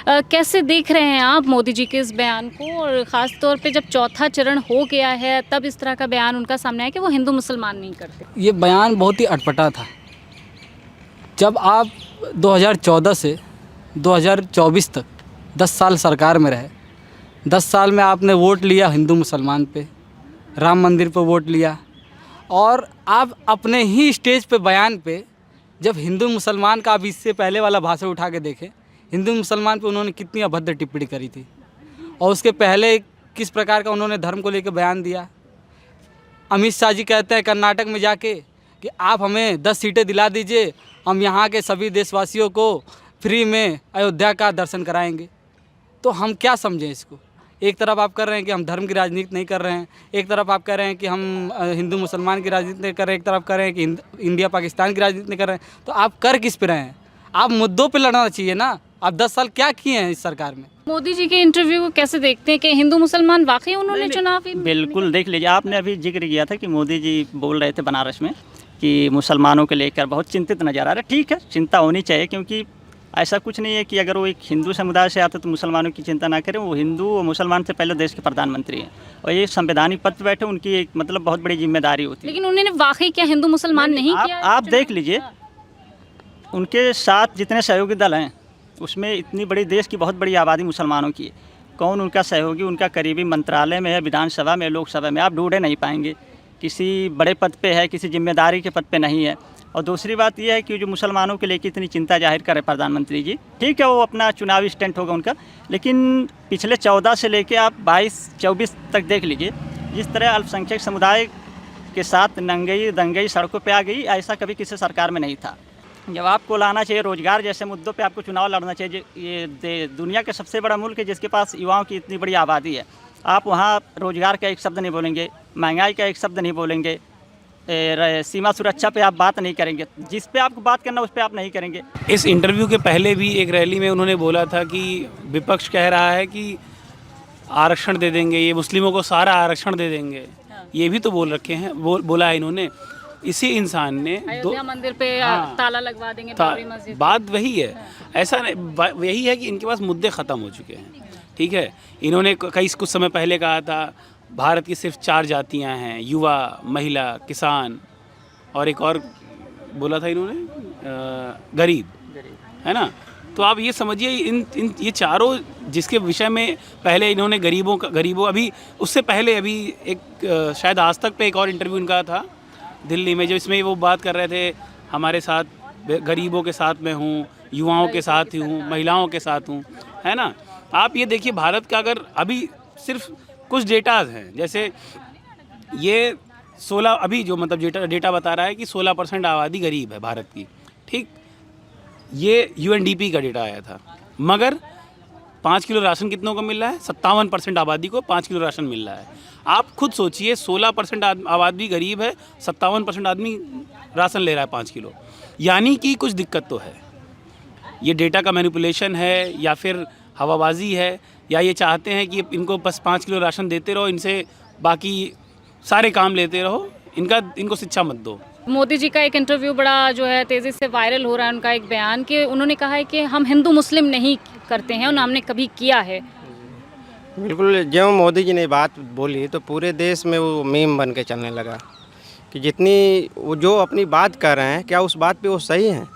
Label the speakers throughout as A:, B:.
A: कैसे देख रहे हैं आप मोदी जी के इस बयान को, और ख़ास तौर पे जब चौथा चरण हो गया है तब इस तरह का बयान उनका सामने आया कि वो हिंदू मुसलमान नहीं करते।
B: ये बयान बहुत ही अटपटा था। जब आप 2014 से 2024 तक 10 साल सरकार में रहे, 10 साल में आपने वोट लिया हिंदू मुसलमान पे, राम मंदिर पे वोट लिया, और आप अपने ही स्टेज पे बयान पे जब हिंदू मुसलमान का आप इससे पहले वाला भाषण उठा के देखें, हिंदू मुसलमान पे उन्होंने कितनी अभद्र टिप्पणी करी थी, और उसके पहले किस प्रकार का उन्होंने धर्म को लेकर बयान दिया। अमित शाह जी कहते हैं कर्नाटक में जाके कि आप हमें 10 सीटें दिला दीजिए, हम यहाँ के सभी देशवासियों को फ्री में अयोध्या का दर्शन कराएंगे। तो हम क्या समझें इसको? एक तरफ आप कर रहे हैं कि हम धर्म की राजनीति नहीं कर रहे हैं, एक तरफ आप कह रहे हैं कि हम हिंदू मुसलमान की राजनीति नहीं कर रहे हैं, एक तरफ कह रहे हैं कि इंडिया पाकिस्तान की राजनीति नहीं कर रहे हैं। तो आप कर किस पे रहे हैं? आप मुद्दों पे लड़ना चाहिए ना। आप 10 साल क्या किए हैं इस सरकार में?
A: मोदी जी के इंटरव्यू को कैसे देखते हैं कि हिंदू मुसलमान वाकई उन्होंने चुनाव
C: बिल्कुल देख लीजिए, आपने अभी जिक्र किया था कि मोदी जी बोल रहे थे बनारस में कि मुसलमानों को लेकर बहुत चिंतित नज़र आ रहा है। ठीक है, चिंता होनी चाहिए, क्योंकि ऐसा कुछ नहीं है कि अगर वो एक हिंदू समुदाय से आते तो मुसलमानों की चिंता ना करें। वो हिंदू और मुसलमान से पहले देश के प्रधानमंत्री हैं, और ये संवैधानिक पद पर बैठे, उनकी एक मतलब बहुत बड़ी जिम्मेदारी होती है।
A: लेकिन उन्होंने वाकई क्या हिंदू मुसलमान नहीं किया?
C: आप देख लीजिए, उनके साथ जितने सहयोगी दल हैं उसमें इतनी बड़ी देश की बहुत बड़ी आबादी मुसलमानों की है। कौन उनका सहयोगी, उनका करीबी मंत्रालय में है, विधानसभा में, लोकसभा में, आप ढूंढे नहीं पाएंगे। किसी बड़े पद पे है, किसी जिम्मेदारी के पद पे नहीं है। और दूसरी बात यह है कि जो मुसलमानों के लिए इतनी चिंता जाहिर करे प्रधानमंत्री जी, ठीक है वो अपना चुनावी स्टंट होगा उनका, लेकिन पिछले 14 से लेके आप 22-24 तक देख लीजिए, जिस तरह अल्पसंख्यक समुदाय के साथ नंगई दंगई सड़कों पर आ गई, ऐसा कभी किसी सरकार में नहीं था। जब आपको लाना चाहिए रोज़गार जैसे मुद्दों पे, आपको चुनाव लड़ना चाहिए। ये दुनिया का सबसे बड़ा मुल्क है जिसके पास युवाओं की इतनी बड़ी आबादी है, आप वहाँ रोज़गार का एक शब्द नहीं बोलेंगे, महंगाई का एक शब्द नहीं बोलेंगे, सीमा सुरक्षा पे आप बात नहीं करेंगे, जिस पे आपको बात करना उस पे आप नहीं करेंगे।
D: इस इंटरव्यू के पहले भी एक रैली में उन्होंने बोला था कि विपक्ष कह रहा है कि आरक्षण दे देंगे, ये मुस्लिमों को सारा आरक्षण दे देंगे, ये भी तो बोल रखे हैं, बोला है इन्होंने। इसी इंसान ने
A: अयोध्या मंदिर पे ताला लगवा देंगे, बाबरी मस्जिद।
D: बात वही है, ऐसा नहीं, यही है कि इनके पास मुद्दे ख़त्म हो चुके हैं। ठीक है, इन्होंने कुछ समय पहले कहा था भारत की सिर्फ 4 जातियां हैं, युवा, महिला, किसान, और एक और बोला था इन्होंने गरीब, है ना। तो आप ये समझिए ये चारों जिसके विषय में पहले इन्होंने गरीबों अभी उससे पहले अभी एक शायद आज तक पे एक और इंटरव्यू इनका था दिल्ली में, जो इसमें वो बात कर रहे थे हमारे साथ गरीबों के साथ में हूँ, युवाओं के साथ ही हूँ, महिलाओं के साथ हूँ, है ना। आप ये देखिए भारत का अगर अभी सिर्फ कुछ डेटाज हैं, जैसे ये 16 अभी जो मतलब डेटा बता रहा है कि 16% आबादी गरीब है भारत की। ठीक, ये UNDP का डेटा आया था, मगर 5 किलो राशन कितनों को मिल रहा है? 57% आबादी को 5 किलो राशन मिल रहा है। आप खुद सोचिए, 16% आबादी गरीब है, 57% आदमी राशन ले रहा है 5 किलो, यानी कि कुछ दिक्कत तो है। ये डेटा का मैनिपुलेशन है या फिर हवाबाजी है, या ये चाहते हैं कि इनको बस 5 किलो राशन देते रहो, इनसे बाकी सारे काम लेते रहो, इनको शिक्षा मत दो।
A: मोदी जी का एक इंटरव्यू बड़ा जो है तेज़ी से वायरल हो रहा है, उनका एक बयान कि उन्होंने कहा है कि हम हिंदू मुस्लिम नहीं करते हैं और हमने कभी किया है।
E: बिल्कुल, जब मोदी जी ने बात बोली तो पूरे देश में वो मीम बन के चलने लगा कि जितनी वो जो अपनी बात कर रहे हैं, क्या उस बात पे वो सही हैं?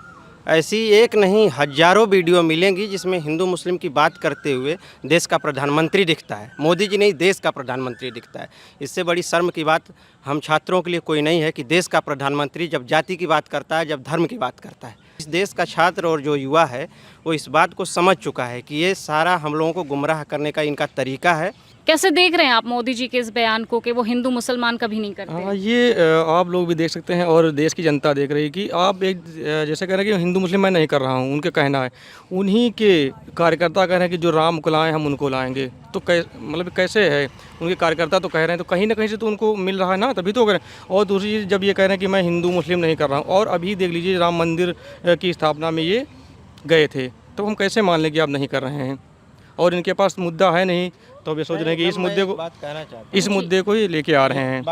E: ऐसी एक नहीं हज़ारों वीडियो मिलेंगी जिसमें हिंदू मुस्लिम की बात करते हुए देश का प्रधानमंत्री दिखता है। मोदी जी नहीं, देश का प्रधानमंत्री दिखता है। इससे बड़ी शर्म की बात हम छात्रों के लिए कोई नहीं है कि देश का प्रधानमंत्री जब जाति की बात करता है, जब धर्म की बात करता है। इस देश का छात्र और जो युवा है वो इस बात को समझ चुका है कि ये सारा हम लोगों को गुमराह करने का इनका तरीका है।
A: कैसे देख रहे हैं आप मोदी जी के इस बयान को कि वो हिंदू मुसलमान कभी नहीं करते?
F: हाँ, ये आप लोग भी देख सकते हैं और देश की जनता देख रही है कि आप एक जैसे कह रहे हैं कि हिंदू मुस्लिम मैं नहीं कर रहा हूँ, उनके कहना है, उन्हीं के कार्यकर्ता कह रहे हैं कि जो राम को लाएँ हम उनको लाएंगे। तो मतलब कैसे है? उनके कार्यकर्ता तो कह रहे हैं, तो कहीं ना कहीं से तो उनको मिल रहा है ना, तभी तो करें। और दूसरी चीज़, जब ये कह रहे हैं कि मैं हिंदू मुस्लिम नहीं कर रहा हूँ, और अभी देख लीजिए राम मंदिर की स्थापना में ये गए थे, तो हम कैसे मान लें कि आप नहीं कर रहे हैं? और इनके पास मुद्दा है नहीं, तो वे सोच रहे हैं कि इस मुद्दे को ही लेके आ रहे हैं।